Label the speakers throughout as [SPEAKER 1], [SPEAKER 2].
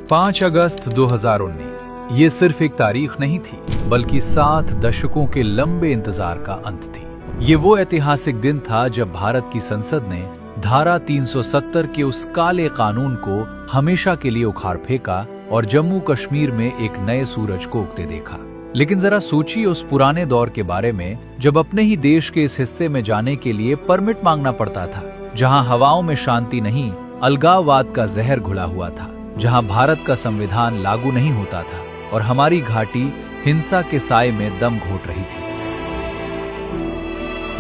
[SPEAKER 1] 5 अगस्त 2019 ये सिर्फ एक तारीख नहीं थी, बल्कि 7 दशकों के लंबे इंतजार का अंत थी। ये वो ऐतिहासिक दिन था जब भारत की संसद ने धारा 370 के उस काले कानून को हमेशा के लिए उखाड़ फेंका और जम्मू कश्मीर में एक नए सूरज को उगते देखा। लेकिन जरा सोचिए उस पुराने दौर के बारे में, जब अपने ही देश के इस हिस्से में जाने के लिए परमिट मांगना पड़ता था, जहां हवाओं में शांति नहीं, अलगाववाद का जहर घुला हुआ था, जहां भारत का संविधान लागू नहीं होता था और हमारी घाटी हिंसा के साए में दम घोट रही थी।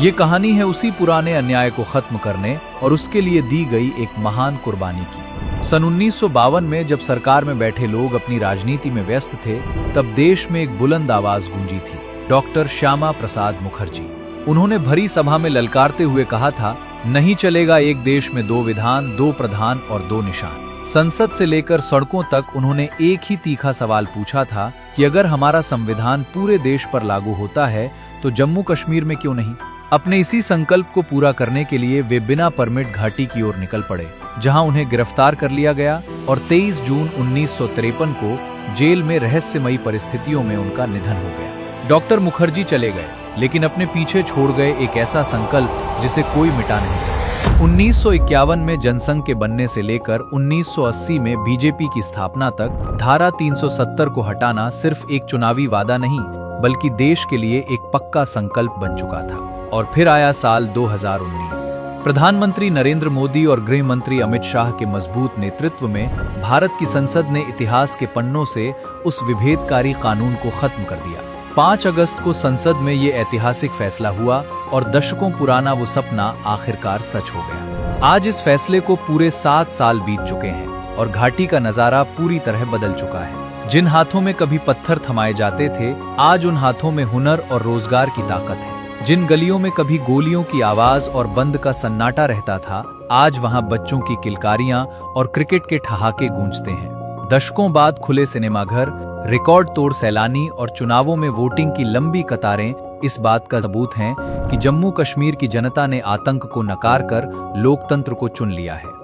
[SPEAKER 1] ये कहानी है उसी पुराने अन्याय को खत्म करने और उसके लिए दी गई एक महान कुर्बानी की। सन 1952 में जब सरकार में बैठे लोग अपनी राजनीति में व्यस्त थे, तब देश में एक बुलंद आवाज गूंजी थी, डॉक्टर श्यामा प्रसाद मुखर्जी। उन्होंने भरी सभा में ललकारते हुए कहा था, नहीं चलेगा एक देश में 2 विधान, 2 प्रधान और 2 निशान। संसद से लेकर सड़कों तक उन्होंने एक ही तीखा सवाल पूछा था कि अगर हमारा संविधान पूरे देश पर लागू होता है तो जम्मू कश्मीर में क्यों नहीं। अपने इसी संकल्प को पूरा करने के लिए वे बिना परमिट घाटी की ओर निकल पड़े, जहां उन्हें गिरफ्तार कर लिया गया और 23 जून 1953 को जेल में रहस्यमयी परिस्थितियों में उनका निधन हो गया। डॉक्टर मुखर्जी चले गए, लेकिन अपने पीछे छोड़ गए एक ऐसा संकल्प जिसे कोई मिटा नहीं सकता। 1951 में जनसंघ के बनने से लेकर 1980 में बीजेपी की स्थापना तक धारा 370 को हटाना सिर्फ एक चुनावी वादा नहीं, बल्कि देश के लिए एक पक्का संकल्प बन चुका था। और फिर आया साल 2019। प्रधानमंत्री नरेंद्र मोदी और गृह मंत्री अमित शाह के मजबूत नेतृत्व में भारत की संसद ने इतिहास के पन्नों से उस विभेदकारी कानून को खत्म कर दिया। 5 अगस्त को संसद में ये ऐतिहासिक फैसला हुआ और दशकों पुराना वो सपना आखिरकार सच हो गया। आज इस फैसले को पूरे 7 साल बीत चुके हैं और घाटी का नजारा पूरी तरह बदल चुका है। जिन हाथों में कभी पत्थर थमाए जाते थे, आज उन हाथों में हुनर और रोजगार की ताकत है। जिन गलियों में कभी गोलियों की आवाज और बंद का सन्नाटा रहता था, आज वहां बच्चों की किलकारियां और क्रिकेट के ठहाके गूंजते हैं। दशकों बाद खुले सिनेमाघर, रिकॉर्ड तोड़ सैलानी और चुनावों में वोटिंग की लंबी कतारें इस बात का सबूत हैं कि जम्मू कश्मीर की जनता ने आतंक को नकार कर लोकतंत्र को चुन लिया है।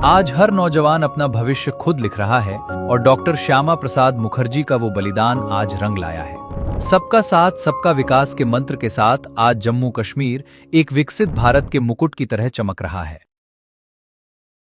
[SPEAKER 1] आज हर नौजवान अपना भविष्य खुद लिख रहा है और डॉक्टर श्यामा प्रसाद मुखर्जी का वो बलिदान आज रंग लाया है। सबका साथ, सबका विकास के मंत्र के साथ आज जम्मू कश्मीर एक विकसित भारत के मुकुट की तरह चमक रहा है।